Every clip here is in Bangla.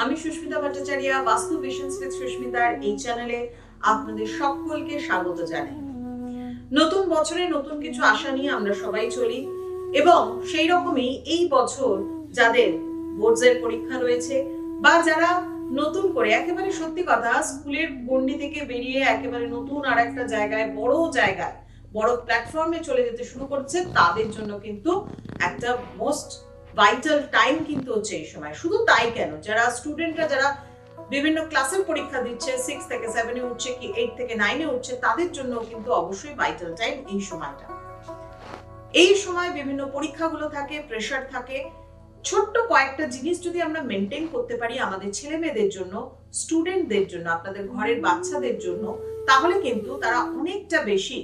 আমি সুস্মিতা ভট্টাচার্য, বাস্তু ভিশনস উইথ সুস্মিতার এই চ্যানেলে আপনাদের সকলকে স্বাগত জানাই। নতুন বছরে নতুন কিছু আশা নিয়ে আমরা সবাই চলি এবং সেই রকমই এই বছর যাদের বোর্ডসের পরীক্ষা রয়েছে বা যারা নতুন করে একেবারে সত্যি কথা স্কুলের গণ্ডি থেকে বেরিয়ে একেবারে নতুন আর একটা জায়গায় বড় প্ল্যাটফর্মে চলে যেতে শুরু করছে, তাদের জন্য কিন্তু একটা মোস্ট ভাইটাল টাইম কিন্তু হচ্ছে এই সময়। শুধু তাই কেন, যারা স্টুডেন্টরা যারা বিভিন্ন ক্লাসের পরীক্ষা দিচ্ছে, 6 থেকে 7 এ উঠছে কি 8 থেকে 9 এ উঠছে, তাদের জন্য কিন্তু অবশ্যই ভাইটাল টাইম এই সময়টা। এই সময় বিভিন্ন পরীক্ষাগুলো থাকে, প্রেসার থাকে। ছোট্ট কয়েকটা জিনিস যদি আমরা মেনটেন করতে পারি আমাদের ছেলে মেয়েদের জন্য, স্টুডেন্টদের জন্য, আপনাদের ঘরের বাচ্চাদের জন্য, তাহলে কিন্তু তারা অনেকটা বেশি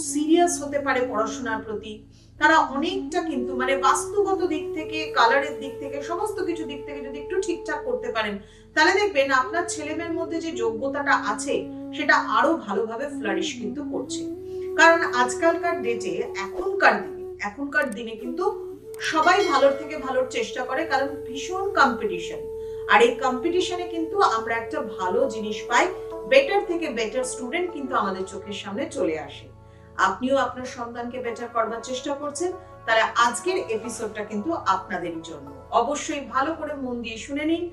সিরিয়াস হতে পারে পড়াশোনার প্রতি। তারা অনেকটা কিন্তু বাস্তুগত দিক থেকে, কালারের দিক থেকে, সমস্ত কিছু দিক থেকে যদি একটু ঠিকঠাক করতে পারেন, তাহলে দেখবেন আপনার ছেলে মেয়ের মধ্যে যে যোগ্যতাটা আছে সেটা আরো ভালোভাবে ফ্লারিশ কিন্তু করছে। কারণ আজকালকার ডেটে, এখনকার দিনে কিন্তু সবাই ভালোর থেকে ভালোর চেষ্টা করে, কারণ ভীষণ কম্পিটিশন। আর এই কম্পিটিশনে কিন্তু আমরা একটা ভালো জিনিস পাই, বেটার থেকে বেটার স্টুডেন্ট কিন্তু আমাদের চোখের সামনে চলে আসে। আপনিও আপনার সন্তানকে বেটার করবার চেষ্টা করছেন, তাহলে আজকের এপিসোডটা কিন্তু আপনাদেরই জন্য। অবশ্যই ভালো করে মন দিয়ে শুনে নিন।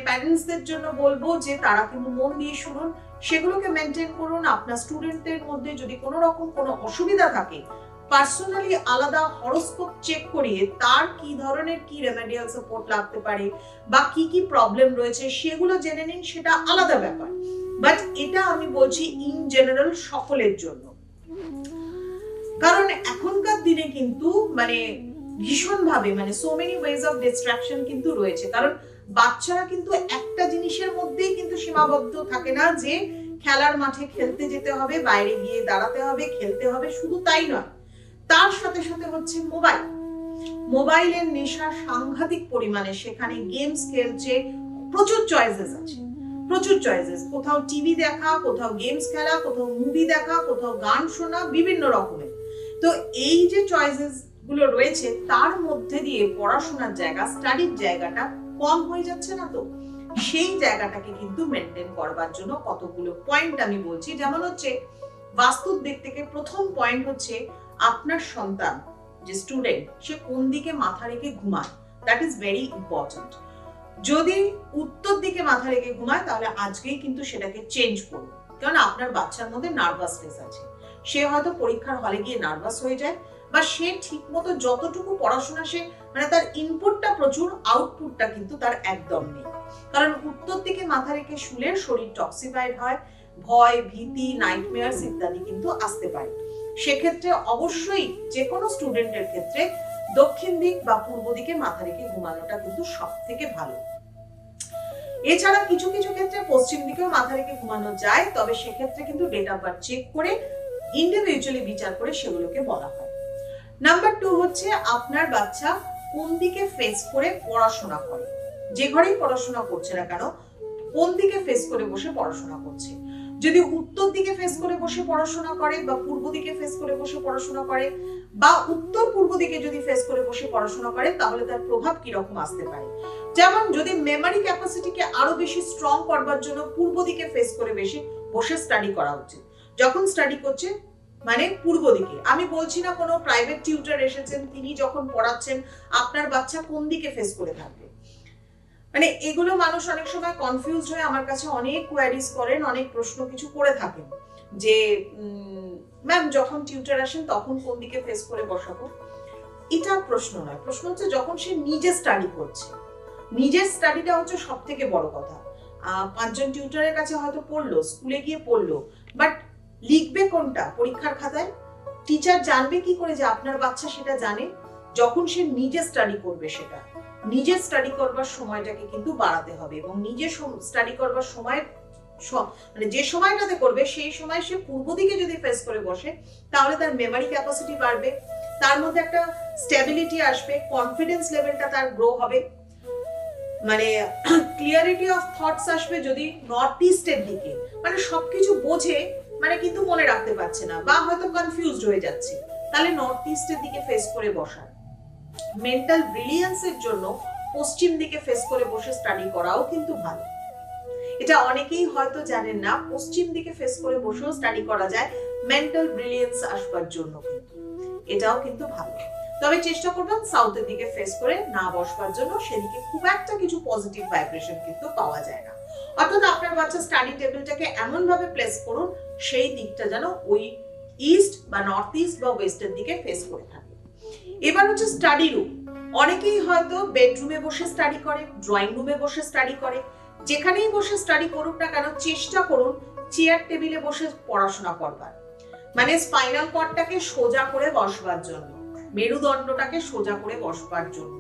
প্যারেন্টসদের জন্য বলবো যে তারা কিন্তু মন দিয়ে শুনুন, সেগুলোকে মেনটেন করুন। আপনার স্টুডেন্টদের মধ্যে যদি কোনো রকম কোনো অসুবিধা থাকে, পার্সোনালি আলাদা হরোস্কোপ চেক করিয়ে তার কি ধরনের কি রেমেডিয়াল সাপোর্ট লাগতে পারে বা কি প্রবলেম রয়েছে সেগুলো জেনে নিন, সেটা আলাদা ব্যাপার। বাট এটা আমি বলছি ইন জেনারেল সকলের জন্য। কারণ এখনকার দিনে কিন্তু ভীষণ ভাবে so many ways of distraction কিন্তু রয়েছে। কারণ বাচ্চারা কিন্তু একটা জিনিসের মধ্যেই কিন্তু সীমাবদ্ধ থাকে না যে খেলার মাঠে খেলতে যেতে হবে, বাইরে গিয়ে দাঁড়াতে হবে, খেলতে হবে। শুধু তাই নয়, তার সাথে সাথে হচ্ছে মোবাইলের নেশা সাংঘাতিক পরিমাণে। সেখানে গেমস খেলছে, প্রচুর চয়েসেস আছে, কোথাও টিভি দেখা, কোথাও গেমস খেলা, কোথাও মুভি দেখা, কোথাও গান শোনা, বিভিন্ন রকমের। তো এই যে চয়েসেস গুলো রয়েছে, তার মধ্যে দিয়ে পড়াশোনার জায়গা, স্টাডির জায়গাটা কম হয়ে যাচ্ছে না? তো সেই জায়গাটাকে কিন্তু মেনটেন করবার জন্য কতগুলো পয়েন্ট আমি বলছি। যেমন হচ্ছে বাস্তুর দিক থেকে প্রথম পয়েন্ট হচ্ছে আপনার সন্তান যে স্টুডেন্ট, সে কোন দিকে মাথা রেখে ঘুমায়, দ্যাট ইজ ভেরি ইম্পর্টেন্ট। যদি উত্তর দিকে মাথা রেখে ঘুমায়, তাহলে আজকেই কিন্তু সেটাকে চেঞ্জ করুন। কারণ আপনার বাচ্চার মধ্যে নার্ভাসনেস আছে, সে হয়তো পরীক্ষার হলে গিয়ে নার্ভাস হয়ে যায়, বা সে ঠিক মতো যতটুকু পড়াশোনা সে তার ইনপুটটা প্রচুর, আউটপুটটা কিন্তু তার একদম নেই। কারণ উত্তর দিকে মাথা রেখে শুলে শরীর টক্সিফাইড হয়, ভয়, ভীতি, নাইটমেয়ার্স ইত্যাদি কিন্তু আসতে পারে। সেক্ষেত্রে অবশ্যই যে কোনো স্টুডেন্টের ক্ষেত্রে দক্ষিণ দিক বা পূর্ব দিকে মাথা রেখে ঘুমানোটা কিন্তু সব থেকে ভালো। এছাড়া কিছু কিছু ক্ষেত্রে পশ্চিম দিকেও মাথা রেখে ঘুমানো যায়, তবে সেক্ষেত্রে কিন্তু ডেট অফ বার্থ চেক করে ইন্ডিভিজুয়ালি বিচার করে সেগুলোকে বলা হয়। নাম্বার 2 হচ্ছে আপনার বাচ্চা কোন দিকে ফেস করে পড়াশোনা করে। যে ঘরেই পড়াশোনা করছে না কেন, কোন দিকে ফেস করে বসে পড়াশোনা করছে। যদি উত্তর দিকে ফেস করে বসে পড়াশোনা করে, বা পূর্ব দিকে ফেস করে বসে পড়াশোনা করে, বা উত্তর পূর্ব দিকে যদি ফেস করে বসে পড়াশোনা করে, তাহলে তার প্রভাব কি রকম আসতে পারে। যেমন যদি মেমোরি ক্যাপাসিটিকে আরো বেশি স্ট্রং করবার জন্য পূর্ব দিকে ফেস করে বেশি বসে স্টাডি করা উচিত। যখন স্টাডি করছে পূর্ব দিকে, আমি বলছি না কোনো প্রাইভেট টিউটর এসেছেন, তিনি যখন পড়াচ্ছেন আপনার বাচ্চা কোন দিকে ফেস করে থাকবে। এগুলো মানুষ অনেক সময় কনফিউজড হয়ে আমার কাছে অনেক কোয়ারিজ করেন, অনেক প্রশ্ন কিছু করে থাকেন যে ম্যাম যখন টিউটর আসেন তখন কোন দিকে ফেস করে বসাবো। এটা প্রশ্ন নয়, প্রশ্ন হচ্ছে যখন সে নিজে স্টাডি করছে। নিজের স্টাডিটা হচ্ছে সব থেকে বড় কথা। 5 জন টিউটরের কাছে হয়তো পড়লো, স্কুলে গিয়ে পড়লো, বাট লিখবে কোনটা পরীক্ষার খাতায়? টিচার জানবে কি করে যে আপনার বাচ্চা সেটা জানে? যখন সে নিজে স্টাডি করবে, সেটা নিজে স্টাডি করবার সময়টাকে কিন্তু বাড়াতে হবে। এবং নিজে স্টাডি করবার সময় যে সময়টাতে করবে, সেই সময় সে পূর্ব দিকে যদি ফেস করে বসে, তাহলে তার মেমোরি ক্যাপাসিটি বাড়বে, তার মধ্যে একটা স্টেবিলিটি আসবে, কনফিডেন্স লেভেলটা তার গ্রো হবে, ক্লিয়ারিটি অফ থটস আসবে। যদি নর্থ ইস্টের দিকে সবকিছু বোঝে কিন্তু মনে রাখতে পারছে না, বা হয়তো কনফিউজড হয়ে যাচ্ছে, তাহলে নর্থ ইস্টের দিকে ফেস করে বসার। মেন্টাল ব্রিলিয়েন্সের জন্য পশ্চিম দিকে ফেস করে বসে স্টাডি করাও কিন্তু ভালো। এটা অনেকেই হয়তো জানেন না, পশ্চিম দিকে ফেস করে বসেও স্টাডি করা যায় মেন্টাল ব্রিলিয়েন্স আসবার জন্য, কিন্তু এটাও কিন্তু ভালো। তবে চেষ্টা করবেন সাউথের দিকে ফেস করে না বসবার জন্য, সেদিকে খুব একটা কিছু পজিটিভ ভাইব্রেশন কিন্তু পাওয়া যায় না। অর্থাৎ আপনার বাচ্চা স্টাডি টেবিলটাকে এমন ভাবে প্লেস করুন সেই দিকটা যেন ওই ইস্ট বা নর্থ ইস্ট বা ওয়েস্টের দিকে ফেস করে থাকে। এবার হচ্ছে স্টাডি রুম। অনেকেই হয়তো বেডরুমে বসে স্টাডি করে, ড্রয়িং রুমে বসে স্টাডি করে। যেখানেই বসে স্টাডি করুক না কেন, চেষ্টা করুন চেয়ার টেবিলে বসে পড়াশোনা করবার, মানে স্পাইনাল কর্ডটাকে সোজা করে বসবার জন্য, মেরুদণ্ডটাকে সোজা করে বসবার জন্য।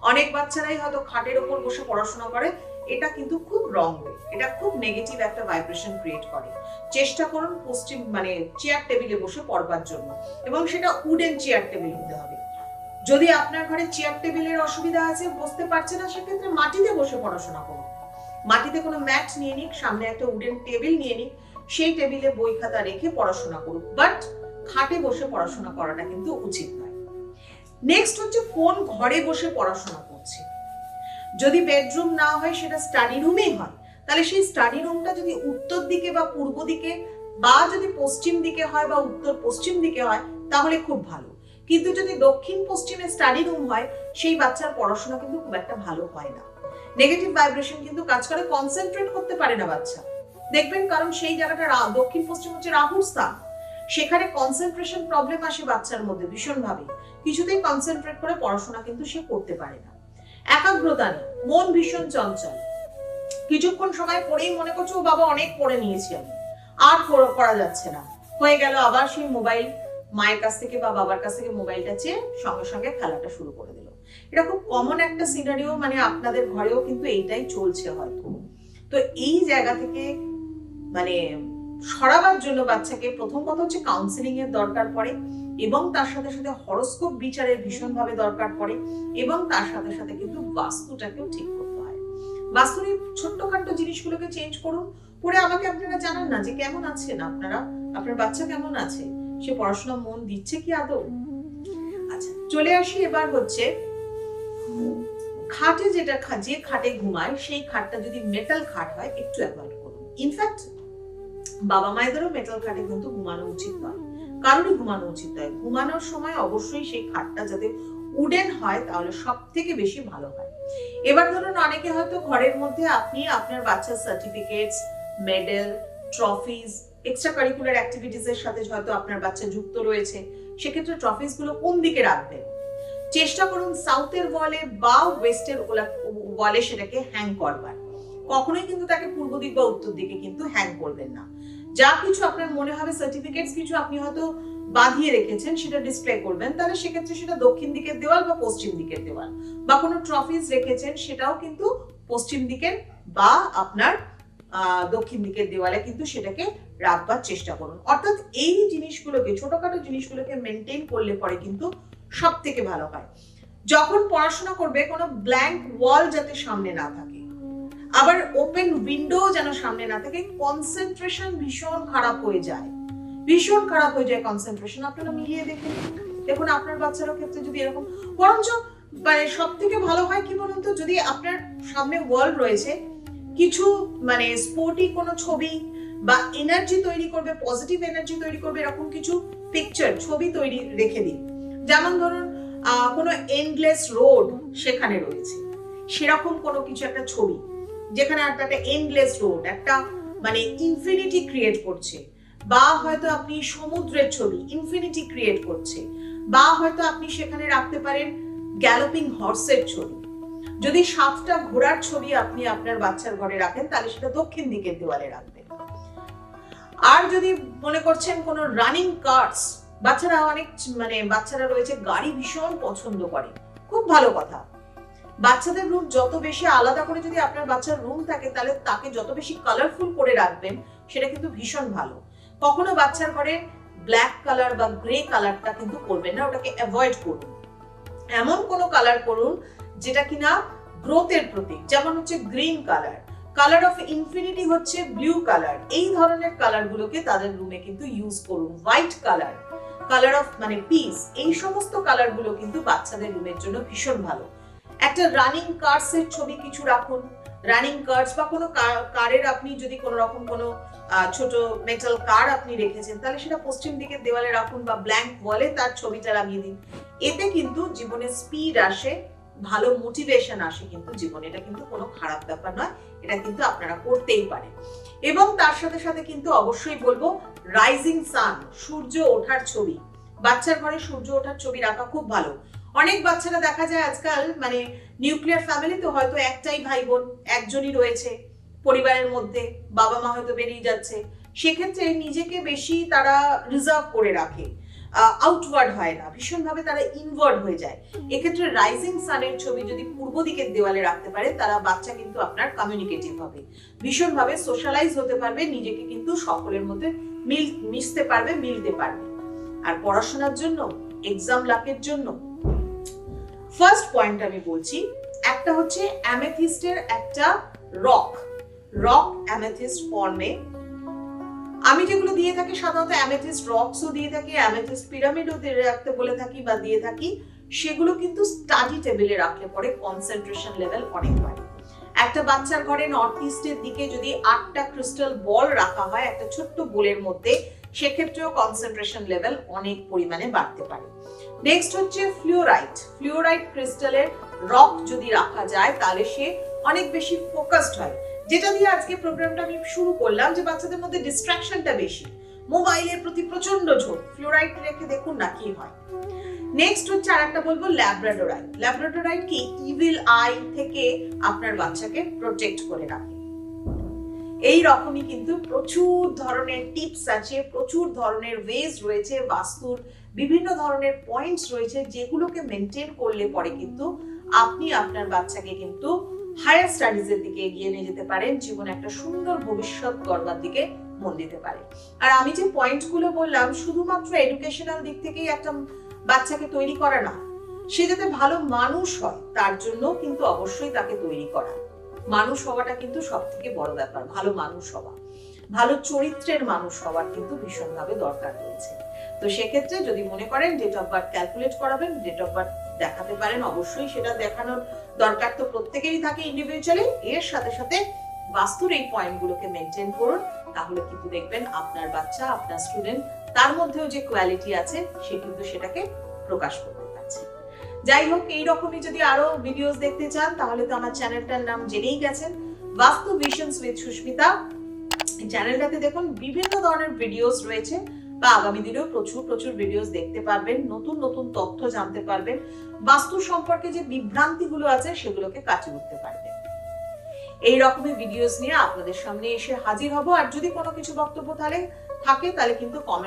অনেক বাচ্চারাই হয়তো খাটের ওপর বসে পড়াশোনা করে, এটা কিন্তু খুব রং ওয়ে, এটা খুব নেগেটিভ একটা ভাইব্রেশন ক্রিয়েট করে। চেষ্টা করুন পশ্চিম মানে চেয়ার টেবিলে বসে পড়বার জন্য, এবং সেটা উডেন চেয়ার টেবিল হতে হবে। যদি আপনার ঘরে চেয়ার টেবিলের অসুবিধা আছে, বসতে পারছে না, সেক্ষেত্রে মাটিতে বসে পড়াশোনা করুন। মাটিতে কোনো ম্যাট নিয়ে নিক, সামনে একটা উডেন টেবিল নিয়ে নিক, সেই টেবিলে বই খাতা রেখে পড়াশোনা করুক, বাট খাটে বসে পড়াশোনা করাটা কিন্তু উচিত নয়। নেক্সট হচ্ছে কোন ঘরে বসে পড়াশোনা করছে। যদি বেডরুম না হয়, সেটা স্টাডি রুমেই হয়, তাহলে সেই স্টাডি রুমটা যদি উত্তর দিকে বা পূর্ব দিকে বা যদি পশ্চিম দিকে হয় বা উত্তর পশ্চিম দিকে হয়, তাহলে খুব ভালো। কিন্তু যদি দক্ষিণ পশ্চিমে স্টাডি রুম হয়, সেই বাচ্চার পড়াশোনা কিন্তু খুব একটা ভালো হয় না। নেগেটিভ ভাইব্রেশন কিন্তু কাজ করে, কনসেন্ট্রেট করতে পারে না বাচ্চা, দেখবেন, কারণ সেই জায়গাটা দক্ষিণ পশ্চিম হচ্ছে রাহুর স্থান। সেখানে কনসেন্ট্রেশন প্রবলেম আসে বাচ্চার মধ্যে ভীষণ ভাবে, কিছুতেই কনসেন্ট্রেট করে পড়াশোনা কিন্তু সে করতে পারে না। একাগ্রতা নেই, মন ভীষণ চঞ্চল, কিছুক্ষণ সময় পড়েই মনে করছে ও বাবা অনেক পড়ে নিয়েছি আমি, আর করা যাচ্ছে না, হয়ে গেল আবার সেই মোবাইল মায়ের কাছ থেকে বা বাবার কাছ থেকে মোবাইলটা চেয়ে সঙ্গে সঙ্গে খেলাটা শুরু করে দিল। এটা খুব কমন একটা সিনারিও, মানে আপনাদের ঘরেও কিন্তু এইটাই চলছে হয়তো। তো এই জায়গা থেকে মানে সরাবার জন্য বাচ্চাকে প্রথম কথা হচ্ছে কাউন্সিলিং এর দরকার পড়ে, এবং তার সাথে সাথে হরোস্কোপ বিচারের ভীষণভাবে দরকার পড়ে, এবং তার সাথে সাথে কিন্তু বাস্তুটাকেও ঠিক করতে হয়। বাস্তুর এই ছোট্টখাট্ট জিনিসগুলোকে চেঞ্জ করুন, করে আমাকে আপনারা জানান না যে কেমন আছেন আপনারা, আপনার বাচ্চা কেমন আছে, সে পড়াশোনা মন দিচ্ছে কি আদৌ। আচ্ছা, চলে আসি এবার হচ্ছে খাটে, যেটা যে খাটে ঘুমায় সেই খাটটা যদি মেটাল খাট হয় একটু অ্যাভয়েড করুন। ইনফ্যাক্ট বাবা মায়েদেরও মেটাল খাটে কিন্তু ঘুমানো উচিত নয়, কারোরই ঘুমানো উচিত নয়। ঘুমানোর সময় অবশ্যই সেই খাটটা যাতে উডেন হয়, তাহলে সব থেকে বেশি ভালো হয়। এবার ধরুন অনেকে হয়তো ঘরের মধ্যে আপনি আপনার বাচ্চার certificates, medal, trophies, extra curricular activities এর সাথে হয়তো আপনার বাচ্চা যুক্ত রয়েছে, সেক্ষেত্রে ট্রফিজ গুলো কোন দিকে রাখবেন? চেষ্টা করুন সাউথের ওয়ালে বা ওয়েস্টের ওয়ালে সেটাকে হ্যাং করবার। কখনোই কিন্তু তাকে পূর্ব দিক বা উত্তর দিকে কিন্তু হ্যাং করবেন না। যা কিছু আপনার মনে হবে সার্টিফিকেটস কিছু আপনি হয়তো বাঁধিয়ে রেখেছেন, সেটা ডিসপ্লে করবেন, তাহলে সেক্ষেত্রে সেটা দক্ষিণ দিকের দেওয়াল বা পশ্চিম দিকের দেওয়াল, বা কোনো ট্রফিজ রেখেছেন সেটাও কিন্তু পশ্চিম দিকের বা আপনার দক্ষিণ দিকের দেওয়ালে কিন্তু সেটাকে রাখবার চেষ্টা করুন। অর্থাৎ এই জিনিসগুলোকে, ছোটখাটো জিনিসগুলোকে মেনটেন করলে পরে কিন্তু সব থেকে ভালো হয়। যখন পড়াশোনা করবে কোনো ব্ল্যাঙ্ক ওয়াল যাতে সামনে না থাকে, আবার ওপেন উইন্ডো যেন সামনে না থাকে। কনসেন্ট্রেশন ভীষণ খারাপ হয়ে যায়, ভীষণ খারাপ হয়ে যায় কনসেন্ট্রেশন। আপনারা মিলিয়ে দেখুন, দেখুন আপনার বাচ্চার ক্ষেত্রে যদি এরকম, বরঞ্চ মানে সব থেকে ভালো হয় কি বলুন তো, যদি আপনার সামনে ওয়াল রয়েছে, কিছু মানে স্পোর্টি কোনো ছবি বা এনার্জি তৈরি করবে, পজিটিভ এনার্জি তৈরি করবে, এরকম কিছু পিকচার, ছবি তৈরি রেখে দিন। যেমন ধরুন কোনো এন্ডলেস রোড সেখানে রয়েছে, সেরকম কোনো কিছু একটা ছবি, যেখানে একটা এন্ডলেস রোড, একটা মানে ইনফিনিটি ক্রিয়েট করছে, বা হয়তো আপনি সমুদ্রের ছবি ইনফিনিটি ক্রিয়েট করছে, বা হয়তো আপনি সেখানে রাখতে পারেন গ্যালোপিং হর্সের ছবি। যদি 7টা ঘোড়ার ছবি আপনি আপনার বাচ্চার ঘরে রাখেন, তাহলে সেটা দক্ষিণ দিকের দেওয়ালে রাখবেন। আর যদি মনে করছেন কোনো রানিং কার্স, বাচ্চারা অনেক মানে বাচ্চারা রয়েছে গাড়ি ভীষণ পছন্দ করে, খুব ভালো কথা। বাচ্চাদের রুম যত বেশি আলাদা করে যদি আপনার বাচ্চার রুম থাকে, তাহলে তাকে যত বেশি কালারফুল করে রাখবেন সেটা কিন্তু ভীষণ ভালো। কখনো বাচ্চার ঘরে ব্ল্যাক কালার বা গ্রে কালারটা কিন্তু করবেন না, ওটাকে অ্যাভয়েড করুন। এমন কোনো কালার করুন যেটা কিনা গ্রোথের প্রতীক, যেমন হচ্ছে green colour, colour of infinity হচ্ছে ব্লু কালার, এই ধরনের কালারগুলোকে তাদের রুমে কিন্তু ইউজ করুন। হোয়াইট কালার, কালার অফ মানে পিস, এই সমস্ত কালারগুলো কিন্তু বাচ্চাদের রুমের জন্য ভীষণ ভালো। একটা রানিং কার্স এর ছবি কিছু রাখুন, রানিং কার্স বা কোনো কারের আপনি যদি কোনো রকম কোনো ছোট মেটাল কার আপনি রেখেছেন তাহলে সেটা পশ্চিম দিকের দেওয়ালে রাখুন বা ব্ল্যাঙ্ক ওয়ালে তার ছবিটা লাগিয়ে দিন। এতে কিন্তু জীবনে স্পিড আসে, ভালো মোটিভেশন আসে কিন্তু জীবনে, এটা কিন্তু কোনো খারাপ ব্যাপার নয়, এটা কিন্তু আপনারা করতেই পারেন। এবং তার সাথে সাথে কিন্তু অবশ্যই বলবো রাইজিং সান, সূর্য ওঠার ছবি, বাচ্চার ঘরে সূর্য ওঠার ছবি রাখা খুব ভালো। অনেক বাচ্চারা দেখা যায় আজকাল মানে নিউক্লিয়ার ফ্যামিলিতে হয়তো একটাই ভাই বোন, একজনই রয়েছে পরিবারের মধ্যে, বাবা মা হয়তো বেরিয়ে যাচ্ছে, সেক্ষেত্রে নিজেকে বেশি তারা রিজার্ভ করে রাখে, আউটওয়ার্ড হয় না, ভীষণভাবে তারা ইনওয়ার্ড হয়ে যায়। এক্ষেত্রে রাইজিং সানের ছবি যদি পূর্ব দিকের দেওয়ালে রাখতে পারে তারা বাচ্চা কিন্তু আপনার কমিউনিকেটিভ হবে, ভীষণভাবে সোশ্যালাইজ হতে পারবে, নিজেকে কিন্তু সকলের মধ্যে মিশতে পারবে, মিলতে পারবে। আর পড়াশোনার জন্য, এক্সাম লাকের জন্য ফার্স্ট পয়েন্ট আমি বলছি, একটা হচ্ছে অ্যামেথিস্টের একটা রক অ্যামেথিস্ট ফর্মে, আমি যেগুলো দিয়ে থাকি সাধারণত অ্যামেথিস্ট রকসও দিয়ে থাকি, অ্যামেথিস্ট পিরামিডও রাখতে বলে থাকি বা দিয়ে থাকি, সেগুলো কিন্তু স্টাডি টেবিলে রাখলে পরে কনসেন্ট্রেশন লেভেল অনেক বাড়ে। একটা বাচ্চার ঘরে নর্থ ইস্টের দিকে যদি 8টা ক্রিস্টাল বল রাখা হয় একটা ছোট্ট বোলের মধ্যে, সেক্ষেত্রেও কনসেন্ট্রেশন লেভেল অনেক পরিমাণে বাড়তে পারে। নেক্সট হচ্ছে ফ্লুওরাইট ক্রিস্টালের রক যদি রাখা যায় তাহলে সে অনেক বেশি ফোকাসড হয়, যেটা দিয়ে আজকে প্রোগ্রামটা আমি শুরু করলাম, যে বাচ্চাদের মধ্যে ডিস্ট্রাকশনটা বেশি, মোবাইলের প্রতি প্রচন্ড ঝোঁক, ফ্লুওরাইট রেখে দেখুন না কি হয়। নেক্সট হচ্ছে আরেকটা বলবো ল্যাব্রাডোরাইট কি ইভিল আই থেকে আপনার বাচ্চাকে প্রোটেক্ট করে রাখে। এই রকমই কিন্তু প্রচুর ধরনের টিপস আছে, প্রচুর ধরনের ওয়েজ রয়েছে, বাস্তুর বিভিন্ন ধরনের পয়েন্টস রয়েছে, যেগুলোকে মেনটেন করলে পরে কিন্তু আপনি আপনার বাচ্চাকে কিন্তু হায়ার স্টাডিজ এর দিকে এগিয়ে নিয়ে যেতে পারেন, জীবনে একটা সুন্দর ভবিষ্যৎ গড়বার দিকে মন দিতে পারে। আর আমি যে পয়েন্টগুলো বললাম শুধুমাত্র এডুকেশনাল দিক থেকেই একটা বাচ্চাকে তৈরি করা না, সে যাতে ভালো মানুষ হয় তার জন্য কিন্তু অবশ্যই তাকে তৈরি করা। মানুষ হওয়াটা কিন্তু সব থেকে বড় ব্যাপার, ভালো মানুষ হওয়া, ভালো চরিত্রের মানুষ হওয়ার কিন্তু ভীষণভাবে দরকার রয়েছে। তো সেক্ষেত্রে যদি মনে করেন ডেট অফ বার্থ ক্যালকুলেট করাবেন, ডেট অফ বার্থ দেখাতে পারেন, অবশ্যই সেটা দেখানোর দরকার তো প্রত্যেকেরই থাকে ইন্ডিভিজুয়ালি। এর সাথে সাথে বাস্তুর এই পয়েন্টগুলোকে মেনটেন করুন, তাহলে কিন্তু দেখবেন আপনার বাচ্চা, আপনার স্টুডেন্ট, তার মধ্যেও যে কোয়ালিটি আছে সে কিন্তু সেটাকে প্রকাশ করতে পারছে। যাই হোক, এইরকমই যদি আরো ভিডিওস দেখতে চান তাহলে তো আমার চ্যানেলটার নাম জেনেই গেছেন, বাস্তু ভিশনস উইথ সুস্মিতা। এই চ্যানেলটাতে দেখুন বিভিন্ন ধরনের ভিডিওস রয়েছে, বা আগামী দিনেও প্রচুর ভিডিওস দেখতে পারবেন, নতুন নতুন তথ্য জানতে পারবেন, বাস্তু সম্পর্কে যে বিভ্রান্তিগুলো আছে সেগুলোকে কাটিয়ে উঠতে পারবেন। এই রকমের ভিডিওস নিয়ে আপনাদের সামনে এসে হাজির হব। আর যদি কোনো কিছু বক্তব্য থাকে তাহলে কিন্তু কমেন্ট